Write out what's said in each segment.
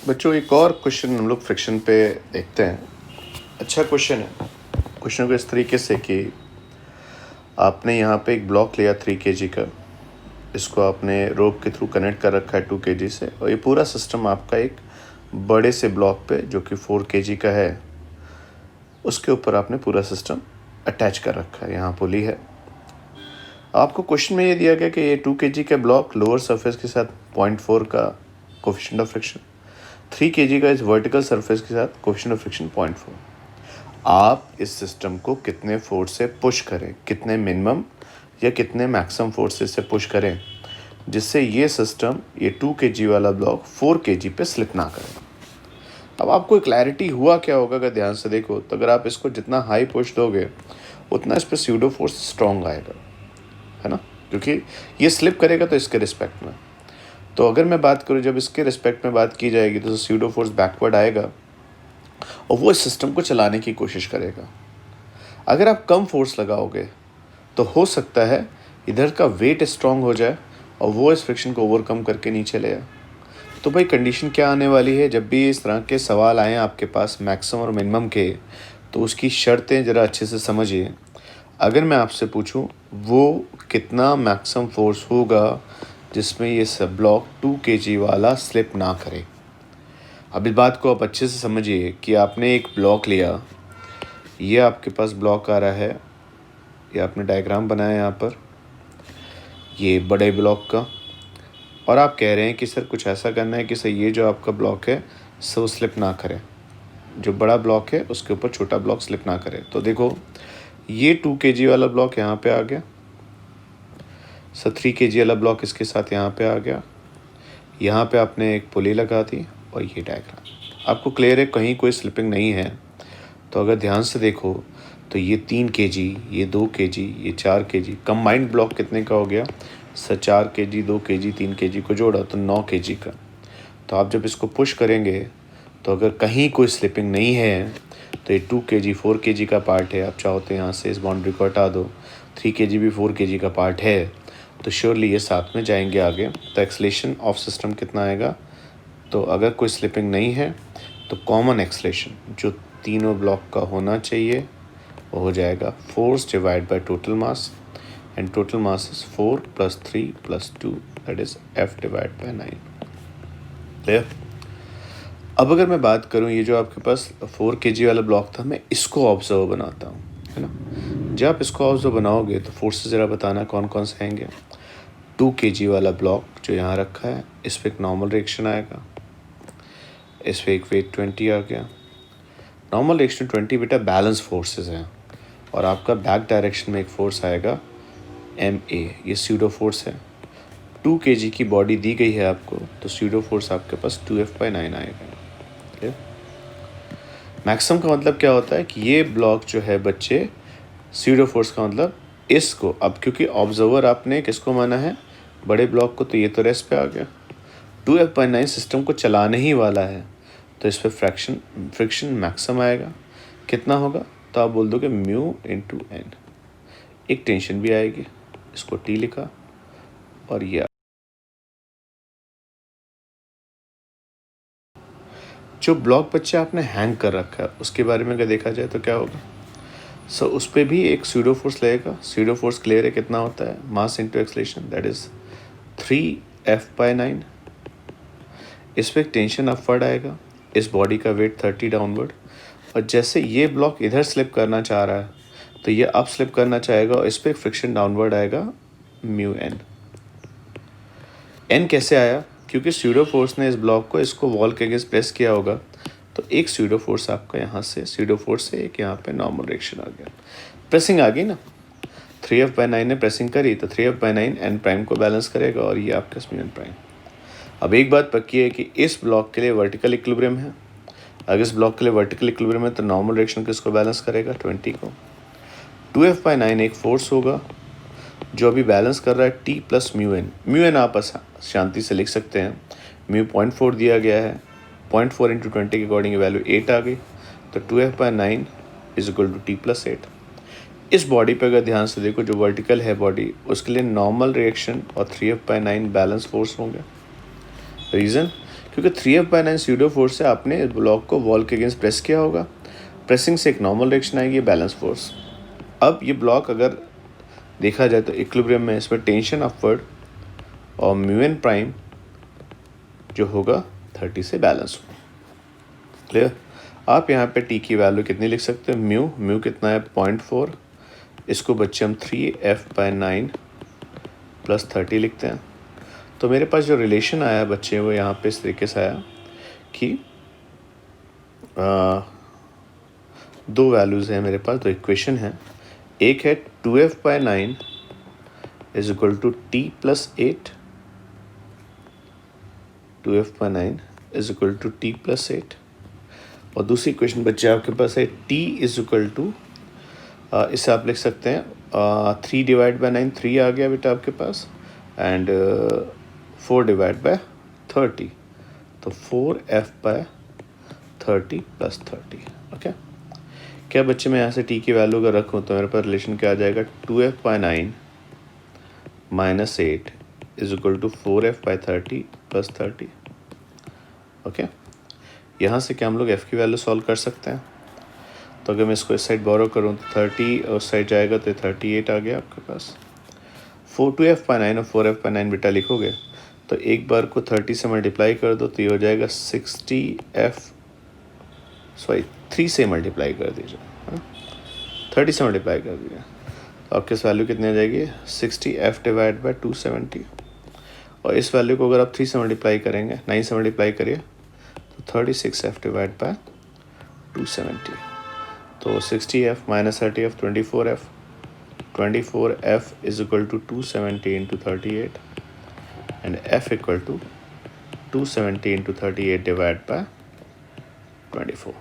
बच्चों एक और क्वेश्चन हम लोग फ्रिक्शन पे देखते हैं। अच्छा क्वेश्चन है। क्वेश्चन को इस तरीके से कि आपने यहाँ पे एक ब्लॉक लिया 3 kg का, इसको आपने रोप के थ्रू कनेक्ट कर रखा है 2 kg से, और ये पूरा सिस्टम आपका एक बड़े से ब्लॉक पे जो कि 4 kg का है उसके ऊपर आपने पूरा सिस्टम अटैच कर रखा है। यहाँ पुली है। आपको क्वेश्चन में ये दिया गया कि ये 2 kg का ब्लॉक लोअर सरफेस के साथ 0.4 का कोफिशिएंट ऑफ फ्रिक्शन, 3 kg का इस वर्टिकल सरफेस के साथ कोफिशिएंट ऑफ फ्रिक्शन 0.4। आप इस सिस्टम को कितने फोर्स से पुश करें, कितने मिनिमम या कितने मैक्सिमम फोर्सेस से पुश करें जिससे ये सिस्टम ये 2 kg वाला ब्लॉक 4 kg पे स्लिप ना करे। अब आपको क्लैरिटी हुआ क्या होगा अगर ध्यान से देखो तो, अगर आप इसको जितना हाई पुश दोगे उतना इस पर स्यूडो फोर्स स्ट्रॉन्ग आएगा, है ना, क्योंकि ये स्लिप करेगा तो इसके रिस्पेक्ट में। तो अगर मैं बात करूँ जब इसके रिस्पेक्ट में बात की जाएगी तो स्यूडो फोर्स बैकवर्ड आएगा और वो इस सिस्टम को चलाने की कोशिश करेगा। अगर आप कम फोर्स लगाओगे तो हो सकता है इधर का वेट स्ट्रांग हो जाए और वो इस फ्रिक्शन को ओवरकम करके नीचे ले आए। तो भाई कंडीशन क्या आने वाली है जब भी इस तरह के सवाल आएँ आपके पास मैक्सिमम और मिनिमम के, तो उसकी शर्तें ज़रा अच्छे से समझिए। अगर मैं आपसे पूछूं वो कितना मैक्सिमम फोर्स होगा जिसमें ये सब ब्लॉक 2 kg वाला स्लिप ना करे। अब इस बात को आप अच्छे से समझिए कि आपने एक ब्लॉक लिया, ये आपके पास ब्लॉक आ रहा है, ये आपने डायग्राम बनाया यहाँ पर ये बड़े ब्लॉक का, और आप कह रहे हैं कि सर कुछ ऐसा करना है कि सर ये जो आपका ब्लॉक है सो स्लिप ना करे, जो बड़ा ब्लॉक है उसके ऊपर छोटा ब्लॉक स्लिप ना करे। तो देखो ये 2 kg वाला ब्लॉक यहाँ पे आ गया, सर 3 kg वाला ब्लॉक इसके साथ यहाँ पे आ गया, यहाँ पे आपने एक पुली लगा दी और ये डायग्राम आपको क्लियर है, कहीं कोई स्लिपिंग नहीं है। तो अगर ध्यान से देखो तो ये 3 kg, ये 2 kg, ये 4 kg, कंबाइंड ब्लॉक कितने का हो गया सर? 4 kg, 2 kg, 3 kg को जोड़ा तो 9 kg का। तो आप जब इसको पुश करेंगे तो अगर कहीं कोई स्लिपिंग नहीं है तो ये 2 kg 4 kg का पार्ट है। आप चाहो तो यहाँ से इस बाउंड्री को हटा दो, 3 kg भी 4 kg का पार्ट है, तो श्योरली ये साथ में जाएंगे आगे। तो एक्सलेशन ऑफ सिस्टम कितना आएगा? तो अगर कोई स्लिपिंग नहीं है तो कॉमन एक्सलेशन जो तीनों ब्लॉक का होना चाहिए वो हो जाएगा force divide by total mass, and total mass is 4 + 3 + 2 that is F divide by 9। Clear? अब अगर मैं बात करूं ये जो आपके पास 4 kg वाला ब्लॉक था, मैं इसको ऑब्जर्व बनाता हूं, है ना। जब आप इसको ऑब्जर्व बनाओगे तो फोर्सेस ज़रा बताना कौन कौन से आएंगे। 2 kg वाला ब्लॉक जो यहाँ रखा है इस पर एक नॉर्मल रिएक्शन आएगा, इस पर एक वेट 20 आ गया। नॉर्मल रिएक्शन 20 बेटा बैलेंस फोर्सेस हैं, और आपका बैक डायरेक्शन में एक फोर्स आएगा MA, ये स्यूडो फोर्स है। 2 kg की बॉडी दी गई है आपको तो स्यूडो फोर्स आपके पास 2F/9 आएगा। मैक्सिमम का मतलब क्या होता है कि ये ब्लॉक जो है बच्चे, स्यूडो फोर्स का मतलब इसको, अब क्योंकि ऑब्जर्वर आपने किसको माना है? बड़े ब्लॉक को, तो ये तो रेस्ट पे आ गया। 2F/9 सिस्टम को चलाने ही वाला है तो इस पर फ्रिक्शन मैक्सिमम आएगा। कितना होगा? तो आप बोल दोगे μ/n। एक टेंशन भी आएगी, इसको T लिखा, और ये जो ब्लॉक बच्चे आपने हैंग कर रखा है उसके बारे में अगर देखा जाए तो क्या होगा? सो उस पर भी एक स्यूडो फोर्स लगेगा। स्यूडो फोर्स क्लियर है कितना होता है? Mass into acceleration that is 3F/9। इस पर एक टेंशन अपवर्ड आएगा, इस बॉडी का वेट 30 डाउनवर्ड, और जैसे ये ब्लॉक इधर स्लिप करना चाह रहा है तो ये अप स्लिप करना चाहेगा और इस पर एक फ्रिक्शन डाउनवर्ड आएगा μn। n कैसे आया? क्योंकि स्यूडो फोर्स ने इस ब्लॉक को इसको वॉल के अगेंस्ट प्रेस किया होगा, तो एक स्यूडो फोर्स आपका यहाँ से, स्यूडो फोर्स से एक यहाँ पे नॉर्मल रिएक्शन आ गया, प्रेसिंग आ गई ना। 3F/9 ने प्रेसिंग करी तो 3F/9 n प्राइम को बैलेंस करेगा और ये आपका म्यू n प्राइम। अब एक बात पक्की है कि इस ब्लॉक के लिए वर्टिकल इक्विलिब्रियम है। अगर इस ब्लॉक के लिए वर्टिकल इक्विलिब्रियम है तो नॉर्मल रिएक्शन किसको बैलेंस करेगा? 20 को। 2F/9 एक फोर्स होगा जो अभी बैलेंस कर रहा है T + μn। μn आप शांति से लिख सकते हैं, μ 0.4 दिया गया है, 0.4 × 20 के अकॉर्डिंग वैल्यू 8 आ गई, तो 2F/9 = T + 8। इस बॉडी पे अगर ध्यान से देखो जो वर्टिकल है बॉडी, उसके लिए नॉर्मल रिएक्शन और 3F/9 बैलेंस फोर्स होंगे, रीज़न, क्योंकि 3F/9 स्यूडो फोर्स से आपने इस ब्लॉक को वॉल के अगेंस्ट प्रेस किया होगा, प्रेसिंग से एक नॉर्मल रिएक्शन आएगी, बैलेंस फोर्स। अब ये ब्लॉक अगर देखा जाए तो इक्विलिब्रियम में इसमें टेंशन अपवर्ड और म्यू एन प्राइम जो होगा 30 से बैलेंस हो। क्लियर? आप यहाँ पे टी की वैल्यू कितनी लिख सकते हैं, म्यू कितना है 0.4, इसको बच्चे हम 3F/9 प्लस 30 लिखते हैं। तो मेरे पास जो रिलेशन आया बच्चे वो यहाँ पे इस तरीके से आया कि दो वैल्यूज़ हैं मेरे पास, दो इक्वेशन है। एक है 2F/9 is equal to T plus 8, 2F/9 is equal to T plus 8, और दूसरी इक्वेशन बच्चे आपके पास है t इज इक्वल टू, इसे आप लिख सकते हैं 3/9, 3 आ गया बेटा आपके पास, एंड 4/30, तो 4F/30 प्लस 30। ओके, क्या बच्चे मैं यहाँ से t की वैल्यू अगर रखूँ तो मेरे पास रिलेशन क्या आ जाएगा, 2F/9 minus 8 is equal to 4F/30 plus 30। Okay, यहाँ से क्या हम लोग f की वैल्यू सॉल्व कर सकते हैं। तो अगर मैं इसको इस साइड बोरो करूँ तो 30 और साइड जाएगा तो 38 आ गया आपके पास। 2F/9 और 4F/9 बेटा लिखोगे तो एक बार को 30 से मल्टीप्लाई कर दो तो ये हो जाएगा 3 से मल्टीप्लाई कर दीजिए, 30 से मल्टीप्लाई कर दीजिए तो आपके वैल्यू कितनी आ जाएगी 60F/270, और इस वैल्यू को अगर आप 3 से मल्टीप्लाई करेंगे, 9 से मल्टीप्लाई करिए तो 36F/270, तो 60F minus 30F 24F, 24F is equal to 270 into 38 and F equal to 270 into 38 divide by 24।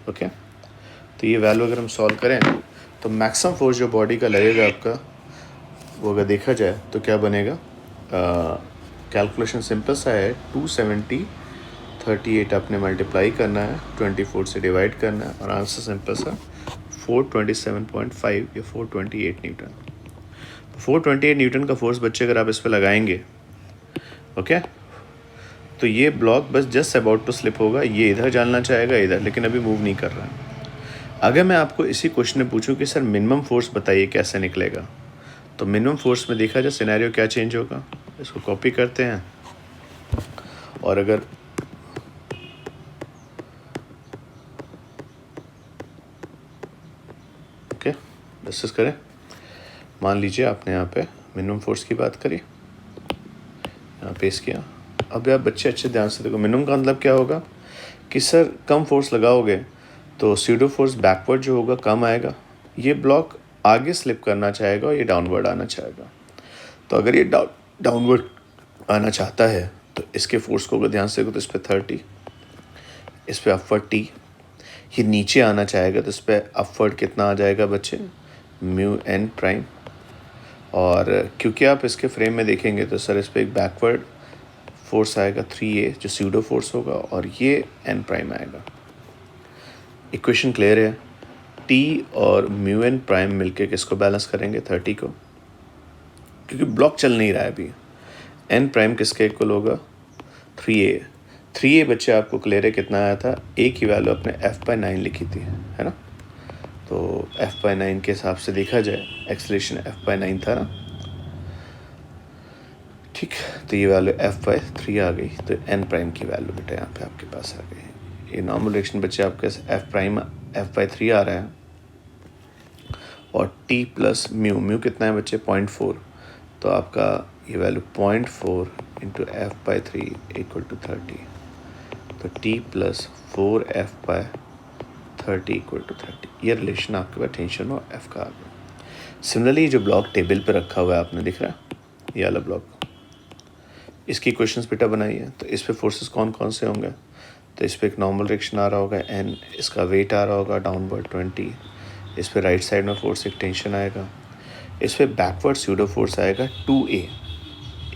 Okay, तो ये वैल्यू अगर हम सॉल्व करें तो मैक्सिमम फोर्स जो बॉडी का लगेगा आपका वो अगर देखा जाए तो क्या बनेगा, कैलकुलेशन सिंपल सा है, 270 38 आपने मल्टीप्लाई करना है, 24 से डिवाइड करना है, और आंसर सिंपल सा 427.5 या 428 न्यूटन। 428 न्यूटन का फोर्स बच्चे अगर आप इस पर लगाएंगे, ओके, तो ये ब्लॉक बस जस्ट अबाउट टू स्लिप होगा, ये इधर जाना चाहेगा इधर, लेकिन अभी मूव नहीं कर रहा है। अगर मैं आपको इसी क्वेश्चन में पूछूं कि सर मिनिमम फोर्स बताइए कैसे निकलेगा, तो मिनिमम फोर्स में देखा जाए सिनेरियो क्या चेंज होगा, इसको कॉपी करते हैं और अगर डिस्कस करें। मान लीजिए आपने यहाँ पे मिनिमम फोर्स की बात करी, यहाँ पेश किया। अब आप बच्चे अच्छे ध्यान से देखो, मिनिमम का मतलब क्या होगा कि सर कम फोर्स लगाओगे तो स्यूडो फोर्स बैकवर्ड जो होगा कम आएगा, ये ब्लॉक आगे स्लिप करना चाहेगा और ये डाउनवर्ड आना चाहेगा। तो अगर ये डाउनवर्ड आना चाहता है तो इसके फोर्स को अगर ध्यान से देखो तो इस पर 30, इस पर अपवर्ड t, ये नीचे आना चाहेगा तो इस पर अपवर्ड कितना आ जाएगा बच्चे, म्यू एन प्राइम, और क्योंकि आप इसके फ्रेम में देखेंगे तो सर इस पर एक बैकवर्ड फोर्स आएगा 3A जो स्यूडो फोर्स होगा, और ये एन प्राइम आएगा। इक्वेशन क्लियर है, टी और म्यू एन प्राइम मिलके किसको बैलेंस करेंगे, 30 को, क्योंकि ब्लॉक चल नहीं रहा है अभी। एन प्राइम किसके इक्वल होगा, 3A बच्चे आपको क्लियर है कितना आया था, ए की वैल्यू अपने F/9 लिखी थी, है ना, तो F/9 के हिसाब से देखा जाए एक्सेलरेशन F/9 था ना, ठीक, तो ये वैल्यू F/3 आ गई, तो एन प्राइम की वैल्यू बेटा यहाँ पे आपके पास आ गई। ये नॉर्मल रिएक्शन बच्चे आपके F/3 आ रहा है, और T प्लस म्यू कितना है बच्चे 0.4, तो आपका ये value 0.4 into F/3 equal to 30, तो T plus 4F/30 equal to 30, ये रिलेशन आपके पास टेंशन और F का आ गया। सिमिलरली जो ब्लॉक टेबल पे रखा हुआ है आपने दिख रहा है, ये वाला ब्लॉक, इसकी क्वेश्चंस बेटा बनाइए, तो इस पे फोर्सेस कौन कौन से होंगे, तो इस पे एक नॉर्मल रिएक्शन आ रहा होगा n, इसका वेट आ रहा होगा डाउनवर्ड 20, इस पे राइट साइड में फोर्स एक टेंशन आएगा, इस पे बैकवर्ड स्यूडो फोर्स आएगा 2A,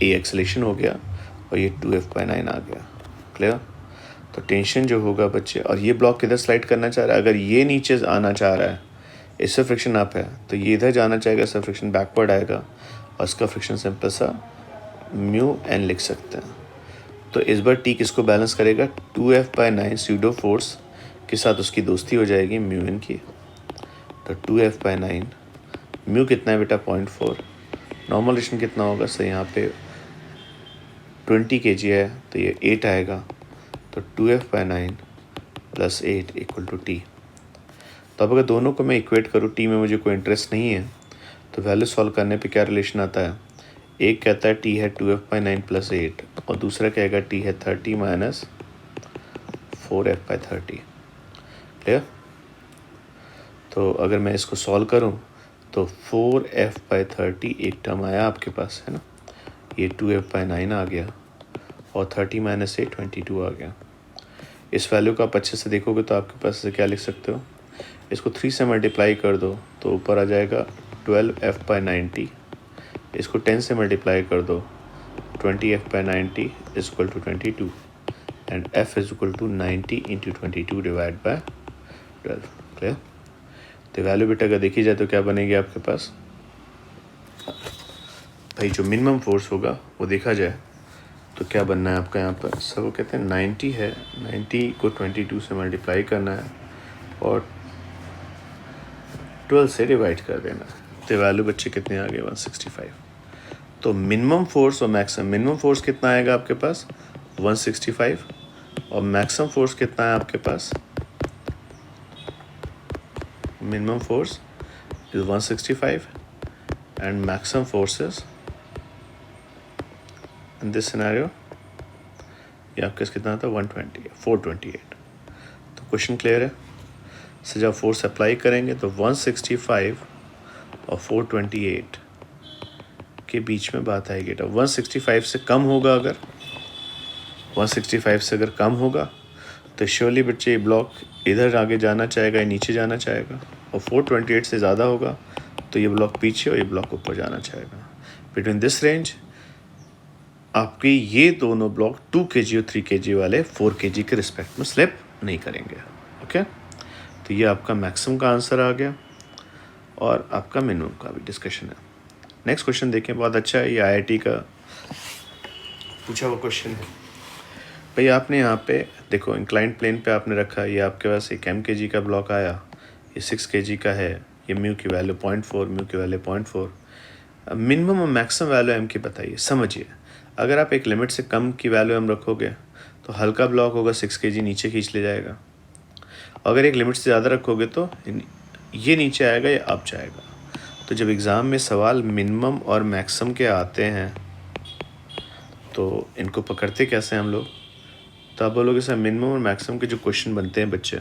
ए एक्सेलेरेशन हो गया और ये 2F/9 आ गया। क्लियर? तो टेंशन जो होगा बच्चे, और ये ब्लॉक किधर स्लाइड करना चाह रहा है, अगर ये नीचे आना चाह रहा है, इससे फ्रिक्शन अप है, तो ये इधर जाना चाहेगा, इससे फ्रिक्शन बैकवर्ड आएगा, और इसका फ्रिक्शन सिंपल सा म्यू एन लिख सकते हैं। तो इस बार टी किसको बैलेंस करेगा, 2F/9 स्यूडो फोर्स के साथ उसकी दोस्ती हो जाएगी म्यू एन की। तो 2F/9 म्यू कितना है बेटा 0.4, नॉर्मल रेशन कितना होगा सर, यहाँ पे 20 kg है तो ये 8 आएगा। तो 2F/9 + 8 = T। तो अब अगर दोनों को मैं इक्वेट करूँ, टी में मुझे कोई इंटरेस्ट नहीं है, तो वैल्यू सॉल्व करने पे क्या रिलेशन आता है, एक कहता है टी है 2F/9 + 8 और दूसरा कहेगा टी है 30 - 4F/30। क्लियर। तो अगर मैं इसको सॉल्व करूं तो 4F/30 एक टर्म आया आपके पास, है ना, ये 2F/9 आ गया और 30 - 8 22 आ गया। इस वैल्यू को आप अच्छे से देखोगे तो आपके पास से क्या लिख सकते हो, इसको 3 से मल्टीप्लाई कर दो तो ऊपर आ जाएगा 12F/90, इसको 10 से मल्टीप्लाई कर दो 20F/90 = 22 एंड F = 90 × 22 / 12। क्लियर। तो वैल्यू बेटा अगर देखी जाए तो क्या बनेगी आपके पास, भाई जो मिनिमम फोर्स होगा वो देखा जाए तो क्या बनना है आपका यहाँ पर, सर वो कहते हैं 90 है, 90 को 22 से मल्टीप्लाई करना है और 12 से डिवाइड कर देना है। तो वैल्यू बच्चे कितने आ गए 165। तो मिनिमम फोर्स और मैक्सिमम, मिनिमम फोर्स कितना आएगा आपके पास 165 और मैक्सिमम फोर्स कितना है आपके पास, minimum force is 165 and maximum force is in this scenario ये आपके कितना था 428। तो क्वेश्चन क्लियर है। से जब फोर्स अप्लाई करेंगे तो 165 और 428 के बीच में बात आएगी। तो 165 से कम होगा, अगर 165 से अगर कम होगा तो श्योरली बच्चे ये ब्लॉक इधर आगे जाना चाहेगा या नीचे जाना चाहेगा, और 428 से ज़्यादा होगा तो ये ब्लॉक पीछे और ये ब्लॉक ऊपर जाना चाहेगा। बिटवीन दिस रेंज आपके ये दोनों ब्लॉक 2 kg और 3 kg वाले 4 kg के रिस्पेक्ट में स्लिप नहीं करेंगे। ओके, तो ये आपका मैक्सिमम का आंसर आ गया और आपका मिनिमम का भी डिस्कशन है। नेक्स्ट क्वेश्चन देखें, बहुत अच्छा है, ये IIT का पूछा हुआ क्वेश्चन है। भाई आपने यहाँ पे देखो इंक्लाइंड प्लेन पे आपने रखा, ये आपके पास एक mkg का ब्लॉक आया, ये 6 kg का है, ये म्यू की वैल्यू 0.4, म्यू की वैल्यू 0.4। मिनिमम और मैक्सिमम वैल्यू m की बताइए। समझिए, अगर आप एक लिमिट से कम की वैल्यू m रखोगे तो हल्का ब्लॉक होगा 6 kg नीचे खींच ले जाएगा, अगर एक लिमिट से ज़्यादा रखोगे तो ये नीचे आएगा या अप जाएगा। तो जब एग्ज़ाम में सवाल मिनिमम और मैक्सिमम के आते हैं तो इनको पकड़ते कैसे हम लोग, तो आप बोलोगे सर मिनिमम और मैक्सिमम के जो क्वेश्चन बनते हैं बच्चे,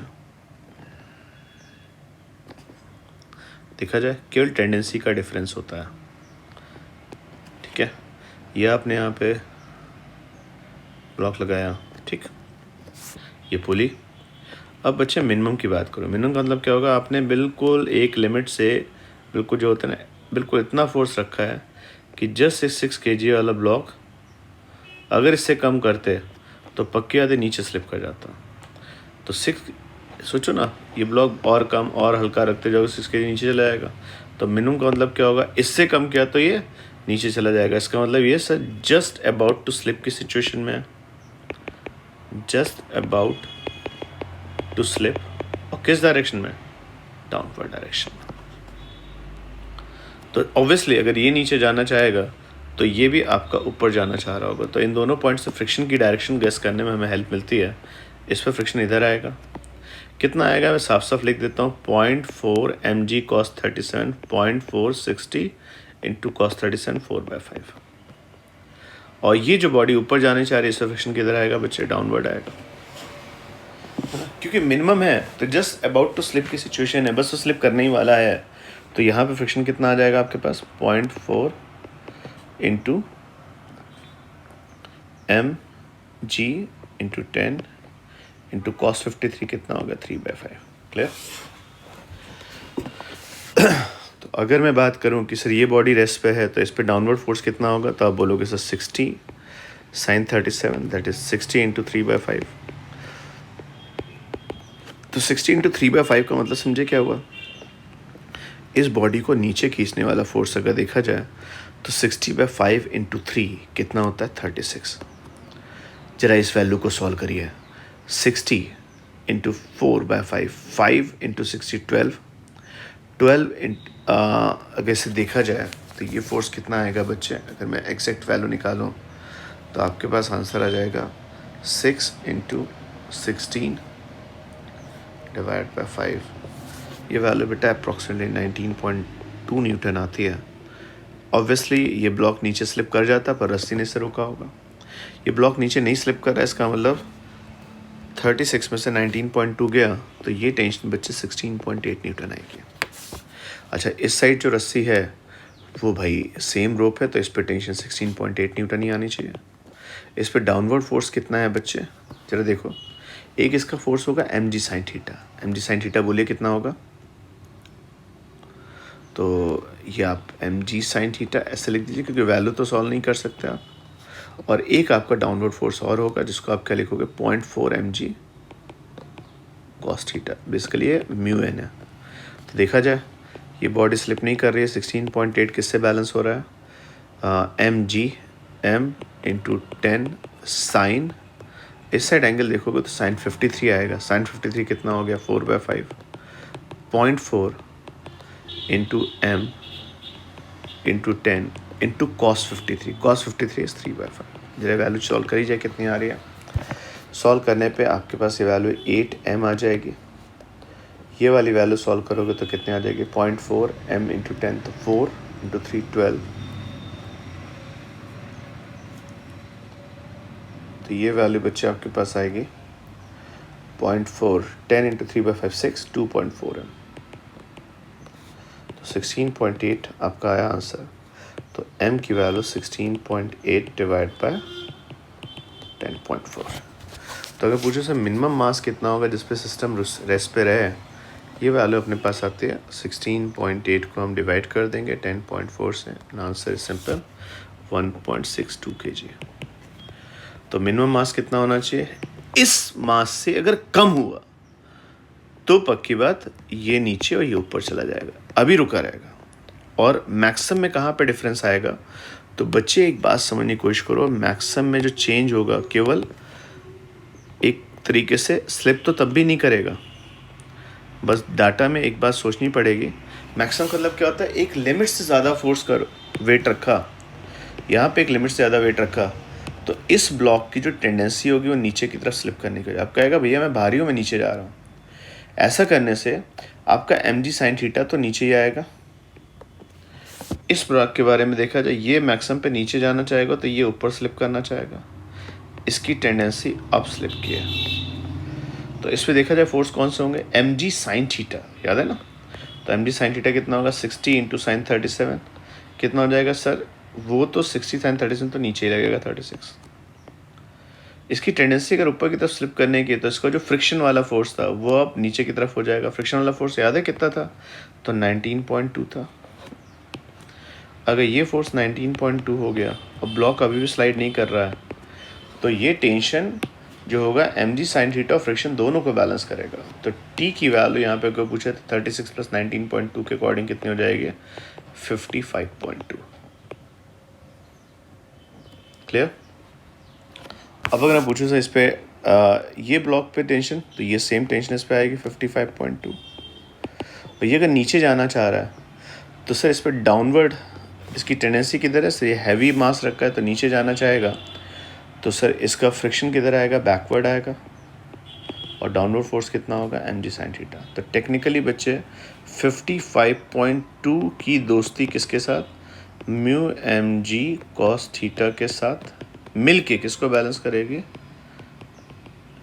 देखा जाए केवल टेंडेंसी का डिफरेंस होता है। ठीक है, ये आपने यहाँ पे ब्लॉक लगाया, ठीक, ये पुली। अब बच्चे मिनिमम की बात करो, मिनिमम का मतलब क्या होगा, आपने बिल्कुल एक लिमिट से बिल्कुल जो होता है ना, बिल्कुल इतना फोर्स रखा है कि जस्ट 6 kg वाला ब्लॉक अगर इससे कम करते तो पक्के आधे नीचे स्लिप कर जाता। तो 6 सोचो ना, ये ब्लॉक और कम और हल्का रखते जाओगे 6 kg नीचे चला जाएगा। तो मिनिमम का मतलब क्या होगा, इससे कम किया तो ये नीचे चला जाएगा। इसका मतलब ये sir just about to slip की सिचुएशन में, जस्ट अबाउट टू स्लिप, और किस डायरेक्शन में, डाउनवर्ड डायरेक्शन में। तो ऑब्वियसली अगर ये नीचे जाना चाहेगा तो ये भी आपका ऊपर जाना चाह रहा होगा। तो इन दोनों पॉइंट से फ्रिक्शन की डायरेक्शन गेस करने में हमें हेल्प मिलती है। इस पर फ्रिक्शन इधर आएगा, कितना आएगा मैं साफ साफ लिख देता हूँ, 0.4 mg cos 37, 0.460 इंटू cos 37 4/5। और ये जो बॉडी ऊपर जाने चाह रही है, इस पर फ्रिक्शन किधर आएगा बच्चे, डाउनवर्ड आएगा, क्योंकि मिनिमम है तो जस्ट अबाउट टू स्लिप की सिचुएशन है, बस तो स्लिप करने ही वाला है। तो यहाँ पे फ्रिक्शन कितना आ जाएगा आपके पास, 0.4 into mg into 10 into cos 53 कितना होगा 3/5। क्लियर। तो अगर मैं बात करूं कि सर ये बॉडी रेस्ट पे है तो इस पे डाउनवर्ड फोर्स कितना होगा, तो आप बोलोगे sir 60 sin 37 that is 60 into 3/5। तो 60 इंटू 3/5 का मतलब समझे क्या हुआ, इस बॉडी को नीचे खींचने वाला फोर्स अगर देखा जाए तो 60/5 इंटू 3 कितना होता है 36। ज़रा इस वैल्यू को सॉल्व करिए। 60 इंटू 4/5, 5 इंटू 60 12, 12 अगर इसे देखा जाए तो ये फोर्स कितना आएगा बच्चे? अगर मैं एग्जैक्ट वैल्यू निकालूं तो आपके पास आंसर आ जाएगा 6 इंटू 16 डिवाइड बाई 5। ये वैल्यू बेटा अप्रॉक्सीमेटली 19.2 न्यूटन आती है। ऑब्वियसली ये ब्लॉक नीचे स्लिप कर जाता पर रस्सी ने इसे रोका होगा। ये ब्लॉक नीचे नहीं स्लिप कर रहा है, इसका मतलब 36 में से 19.2 गया तो ये टेंशन बच्चे 16.8 न्यूटन आएगी। अच्छा, इस साइड जो रस्सी है वो भाई सेम रोप है तो इस पर टेंशन 16.8 न्यूटन ही आनी चाहिए। इस पर डाउनवर्ड फोर्स कितना है बच्चे? जरा देखो, एक इसका फोर्स होगा mg sin theta. mg sin theta बोलिए कितना होगा? तो ये आप mg sin थीटा ऐसे लिख दीजिए क्योंकि वैल्यू तो सॉल्व नहीं कर सकते आप। और एक आपका डाउनवर्ड फोर्स और होगा जिसको आप क्या लिखोगे? 0.4 mg cos थीटा। बेसिकली ये म्यू एन है। तो देखा जाए ये बॉडी स्लिप नहीं कर रही है। 16.8 किससे बैलेंस हो रहा है? mg m इंटू 10 साइन, इस साइड एंगल देखोगे तो साइन 53 आएगा। साइन 53 कितना हो गया? 4/5, 0.4 into m into 10 into cos 53। Cos 53 is 3/5। जरा वैल्यू सॉल्व करी जाए कितनी आ रही है। सॉल्व करने पे आपके पास ये वैल्यू 8m आ जाएगी। ये वाली वैल्यू सॉल्व करोगे तो कितनी आ जाएगी? 0.4 m इंटू 10 तो 4 इंटू 3 12। तो ये वैल्यू बच्चे आपके पास आएगी 0.4, 10 इंटू 3/5 6, 2.4 m। तो 16.8 आपका आया आंसर। तो m की वैल्यू 16.8 डिवाइड बाय 10.4। तो अगर पूछो सर मिनिमम मास कितना होगा जिस पे सिस्टम रेस्ट पे रहे, ये वैल्यू अपने पास आती है 16.8 को हम डिवाइड कर देंगे 10.4 से। Answer is simple 1.62 kg। तो मिनिमम मास कितना होना चाहिए? इस मास से अगर कम हुआ तो पक्की बात ये नीचे और ये ऊपर चला जाएगा, अभी रुका रहेगा। और मैक्सिमम में कहाँ पे डिफरेंस आएगा? तो बच्चे एक बात समझने की कोशिश करो, मैक्सिमम में जो चेंज होगा केवल एक तरीके से स्लिप तो तब भी नहीं करेगा। बस डाटा में एक बात सोचनी पड़ेगी, मैक्सिमम मतलब क्या होता है? एक लिमिट से ज़्यादा फोर्स कर वेट रखा, यहाँ पे एक लिमिट से ज़्यादा वेट रखा तो इस ब्लॉक की जो टेंडेंसी होगी वो नीचे की तरफ स्लिप करने की। आप कहेगा भैया मैं भारी हूँ, मैं नीचे जा रहा हूँ। ऐसा करने से आपका mg sin थीटा तो नीचे ही आएगा। इस ब्लॉक के बारे में देखा जाए, ये मैक्सिमम पे नीचे जाना चाहेगा तो ये ऊपर स्लिप करना चाहेगा। इसकी टेंडेंसी अप स्लिप की है। तो इस पे देखा जाए फोर्स कौन से होंगे? mg sin थीटा, याद है ना? तो mg sin थीटा कितना होगा? 60 इंटू साइन 37। कितना हो जाएगा सर? वो तो 60 साइन 37 तो नीचे ही लगेगा 36। इसकी टेंडेंसी अगर ऊपर की तरफ स्लिप करने की तो इसका जो फ्रिक्शन वाला फोर्स था वो अब नीचे की तरफ हो जाएगा। फ्रिक्शन वाला फोर्स याद है कितना था? तो 19.2 था। अगर ये फोर्स 19.2 हो गया और ब्लॉक अभी भी स्लाइड नहीं कर रहा है तो ये टेंशन जो होगा mg sin थीटा और फ्रिक्शन दोनों को बैलेंस करेगा। तो t की वैल्यू यहाँ पे कोई पूछे तो 36 प्लस 19.2 के अकॉर्डिंग कितनी हो जाएगी? 55.2। क्लियर? अब अगर मैं पूछूँ सर इस पे ये ब्लॉक पे टेंशन, तो ये सेम टेंशन इस पे आएगी 55.2। और ये अगर नीचे जाना चाह रहा है तो सर इस पर डाउनवर्ड इसकी टेंडेंसी किधर है? सर ये हैवी मास रखा है तो नीचे जाना चाहेगा तो सर इसका फ्रिक्शन किधर आएगा? बैकवर्ड आएगा। और डाउनवर्ड फोर्स कितना होगा? mg sin theta. तो टेक्निकली बच्चे 55.2 की दोस्ती किसके साथ? म्यू mg cos थीटा के साथ मिल के किसको बैलेंस करेगी?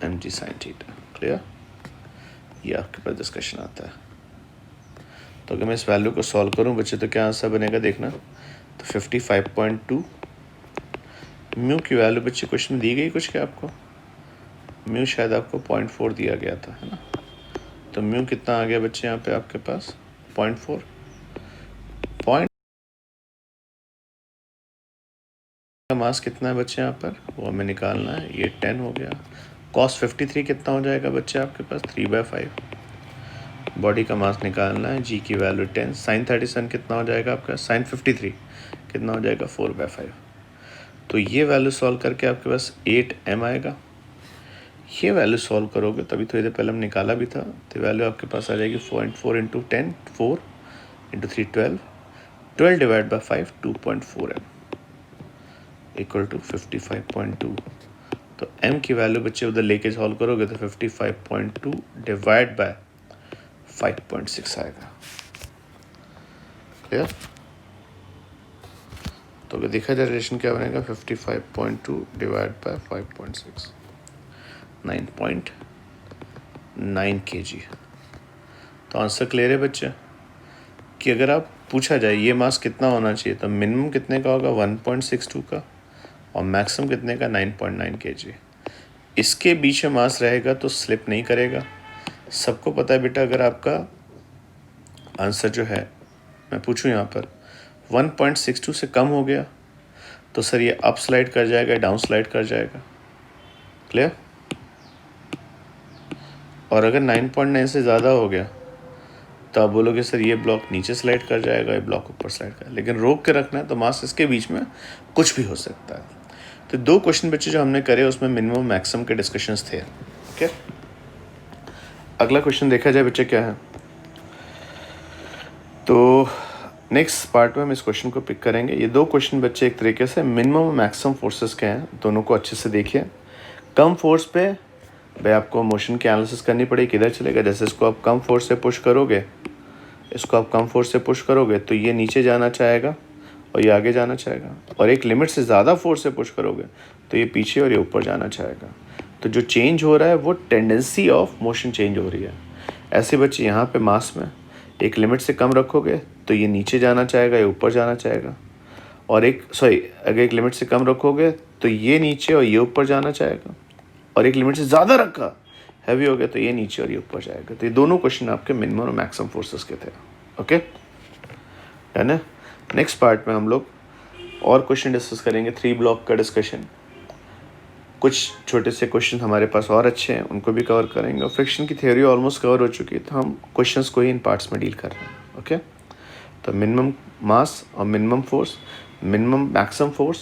mg sin theta. क्लियर? ये आपके पास डिस्कशन आता है। तो अगर मैं इस वैल्यू को सॉल्व करूं बच्चे तो क्या आंसर बनेगा देखना। तो 55.2 म्यू की वैल्यू बच्चे क्वेश्चन दी गई कुछ क्या आपको? म्यू शायद आपको 0.4 दिया गया था, है ना? तो म्यू कितना आ गया बच्चे यहाँ पे आपके पास? 0.4। मास कितना है बच्चे यहाँ पर? वो हमें निकालना है। ये 10 हो गया। cos 53 कितना हो जाएगा बच्चे आपके पास? 3/5। बॉडी का मास निकालना है। g की वैल्यू 10। साइन 37 कितना हो जाएगा आपका? साइन 53 कितना हो जाएगा? 4/5। तो ये वैल्यू सॉल्व करके आपके पास 8m आएगा। ये वैल्यू सॉल्व करोगे तभी थोड़ी देर पहले हम निकाला भी था, तो वैल्यू आपके पास आ जाएगी 0.4 into 10, 4 into 3 12, 12 divide by 5 2.4m equal to 55.2। तो m की वैल्यू बच्चे उधर लेके सॉल्व करोगे तो 55.2 डिवाइड बाय 5.6 आएगा। क्लियर? तो अगर देखा जाए रिलेशन क्या बनेगा, 55.2 डिवाइड बाय 5.6, 9.9 kg। तो आंसर क्लियर है बच्चे कि अगर आप पूछा जाए ये मास कितना होना चाहिए तो मिनिमम कितने का होगा 1.62 का और मैक्सिमम कितने का 9.9 kg। इसके बीच में मास रहेगा तो स्लिप नहीं करेगा। सबको पता है बेटा, अगर आपका आंसर जो है मैं पूछूं यहाँ पर 1.62 से कम हो गया तो सर ये अप स्लाइड कर जाएगा, डाउन स्लाइड कर जाएगा। क्लियर? और अगर 9.9 से ज़्यादा हो गया तो आप बोलोगे सर ये ब्लॉक नीचे स्लाइड कर जाएगा, ये ब्लॉक ऊपर स्लाइड कर, लेकिन रोक के रखना है तो मास इसके बीच में कुछ भी हो सकता है। तो 2 क्वेश्चन बच्चे जो हमने करे उसमें मिनिमम मैक्सिमम के डिस्कशंस थे। ओके, अगला क्वेश्चन देखा जाए बच्चे क्या है। तो नेक्स्ट पार्ट में हम इस क्वेश्चन को पिक करेंगे। ये 2 क्वेश्चन बच्चे एक तरीके से मिनिमम और मैक्सिमम फोर्सेस के हैं, दोनों को अच्छे से देखिए। कम फोर्स पे भाई आपको मोशन की एनालिसिस करनी पड़ेगी, किधर चलेगा। जैसे इसको आप कम फोर्स से पुश करोगे, इसको आप कम फोर्स से पुश करोगे तो ये नीचे जाना चाहेगा और ये आगे जाना चाहेगा, और एक लिमिट से ज़्यादा फोर्स से पुश करोगे तो ये पीछे और ये ऊपर जाना चाहेगा। तो जो चेंज हो रहा है वो टेंडेंसी ऑफ मोशन चेंज हो रही है। ऐसे बच्चे यहाँ पे मास में एक लिमिट से कम रखोगे तो ये नीचे जाना चाहेगा, ये ऊपर जाना चाहेगा, और अगर एक लिमिट से कम रखोगे तो ये नीचे और ये ऊपर जाना चाहेगा, और एक लिमिट से ज़्यादा रखा हैवी हो गया तो ये नीचे और ये ऊपर जाएगा। तो ये दोनों क्वेश्चन आपके मिनिमम और मैक्सिमम फोर्सेस के थे। ओके, है ना। नेक्स्ट पार्ट में हम लोग और क्वेश्चन डिस्कस करेंगे, 3 ब्लॉक का डिस्कशन। कुछ छोटे से क्वेश्चन हमारे पास और अच्छे हैं, उनको भी कवर करेंगे, और फ्रिक्शन की थ्योरी ऑलमोस्ट कवर हो चुकी है, तो हम क्वेश्चंस को ही इन पार्ट्स में डील कर रहे हैं। ओके, तो मिनिमम मास और minimum force, minimum maximum force